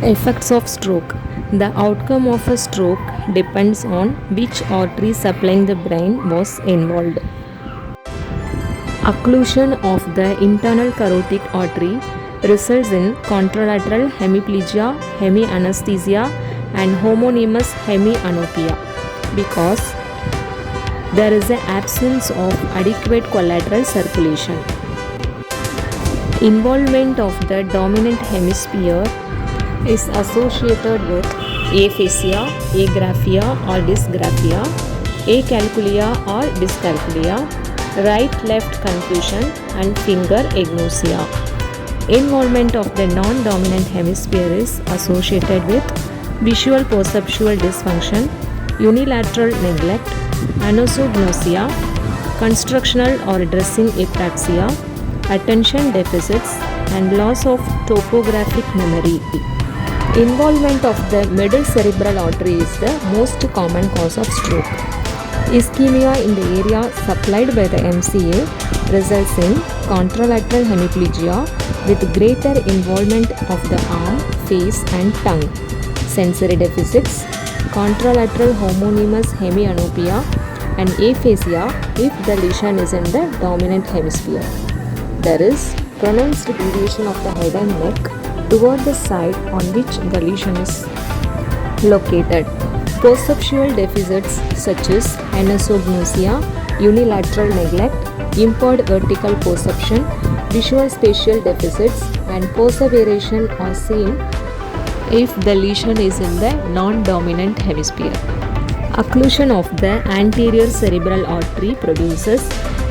Effects of stroke. The outcome of a stroke depends on which artery supplying the brain was involved. Occlusion of the internal carotid artery results in contralateral hemiplegia, hemianesthesia, and homonymous hemianopia because there is an absence of adequate collateral circulation. Involvement of the dominant hemisphere is associated with aphasia, agraphia or dysgraphia, acalculia or dyscalculia, right-left confusion, and finger agnosia. Involvement of the non-dominant hemisphere is associated with visual perceptual dysfunction, unilateral neglect, anosognosia, constructional or dressing apraxia, attention deficits, and loss of topographic memory. Involvement of the middle cerebral artery is the most common cause of stroke. Ischemia in the area supplied by the MCA results in contralateral hemiplegia with greater involvement of the arm, face, and tongue. Sensory deficits, contralateral homonymous hemianopia, and aphasia if the lesion is in the dominant hemisphere. There is pronounced deviation of the head and neck toward the side on which the lesion is located. Perceptual deficits such as anosognosia, unilateral neglect, impaired vertical perception, visual spatial deficits, and perseveration are seen if the lesion is in the non-dominant hemisphere. Occlusion of the anterior cerebral artery produces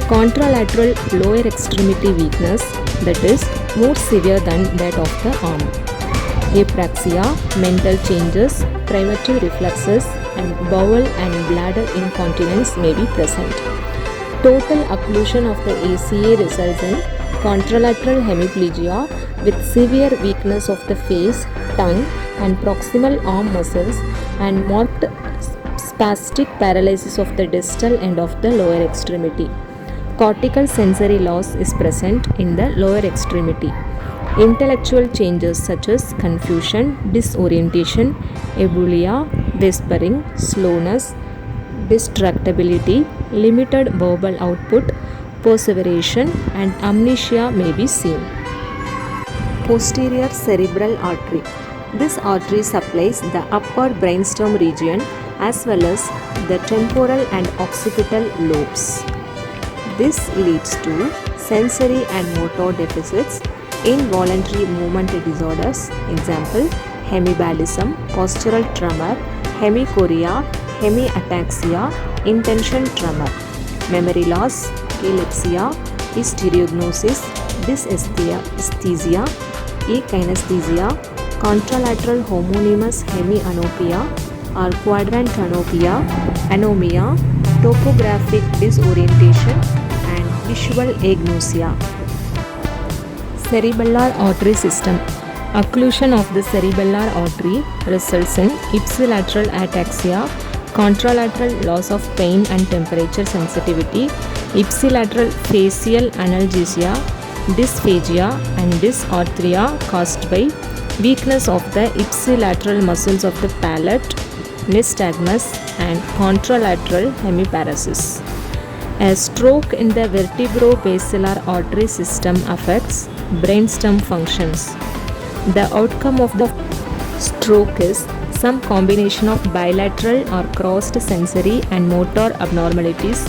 contralateral lower extremity weakness that is more severe than that of the arm. Apraxia, mental changes, primitive reflexes, and bowel and bladder incontinence may be present. Total occlusion of the ACA results in contralateral hemiplegia with severe weakness of the face, tongue, and proximal arm muscles and marked spastic paralysis of the distal end of the lower extremity. Cortical sensory loss is present in the lower extremity. Intellectual changes such as confusion, disorientation, abulia, whispering, slowness, distractibility, limited verbal output, perseveration, and amnesia may be seen. Posterior cerebral artery. This artery supplies the upper brainstem region as well as the temporal and occipital lobes. This leads to sensory and motor deficits, involuntary movement disorders, example, hemibalism, postural tremor, hemichorea, hemiataxia, intention tremor, memory loss, epilepsia, stereognosis, dysesthesia, akinesthesia, contralateral homonymous hemianopia or quadrantanopia, anomia, topographic disorientation, and visual agnosia. Cerebellar artery system. Occlusion of the cerebellar artery results in ipsilateral ataxia, contralateral loss of pain and temperature sensitivity, ipsilateral facial analgesia, dysphagia, and dysarthria caused by weakness of the ipsilateral muscles of the palate, nystagmus, and contralateral hemiparesis. A stroke in the vertebro-basilar artery system affects brainstem functions. The outcome of the stroke is some combination of bilateral or crossed sensory and motor abnormalities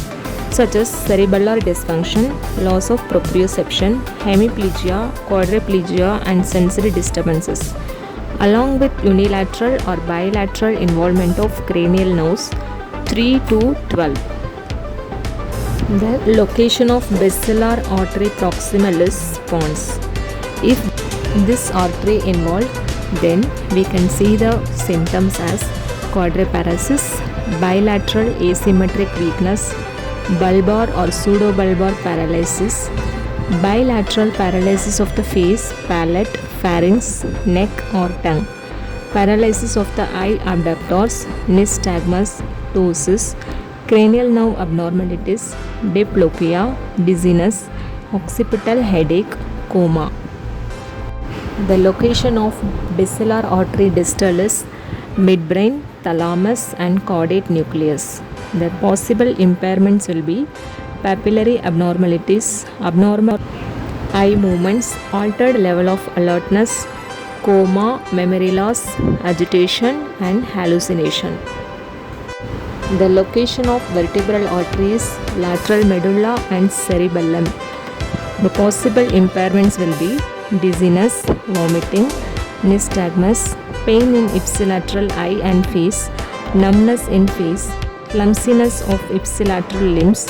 such as cerebellar dysfunction, loss of proprioception, hemiplegia, quadriplegia, and sensory disturbances, along with unilateral or bilateral involvement of cranial nerves 3 to 12. The location of basilar artery proximalis pons. If this artery involved, then we can see the symptoms as quadriparesis, bilateral asymmetric weakness, bulbar or pseudobulbar paralysis, bilateral paralysis of the face, palate, pharynx, neck or tongue, paralysis of the eye abductors, nystagmus, ptosis, cranial nerve abnormalities, diplopia, dizziness, occipital headache, coma. The location of basilar artery distal is midbrain, thalamus, and caudate nucleus. The possible impairments will be papillary abnormalities, abnormal eye movements, altered level of alertness, coma, memory loss, agitation, and hallucination. The location of vertebral arteries, lateral medulla, and cerebellum. The possible impairments will be dizziness, vomiting, nystagmus, pain in ipsilateral eye and face, numbness in face, clumsiness of ipsilateral limbs,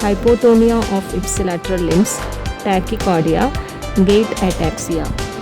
hypotonia of ipsilateral limbs, tachycardia, gait ataxia.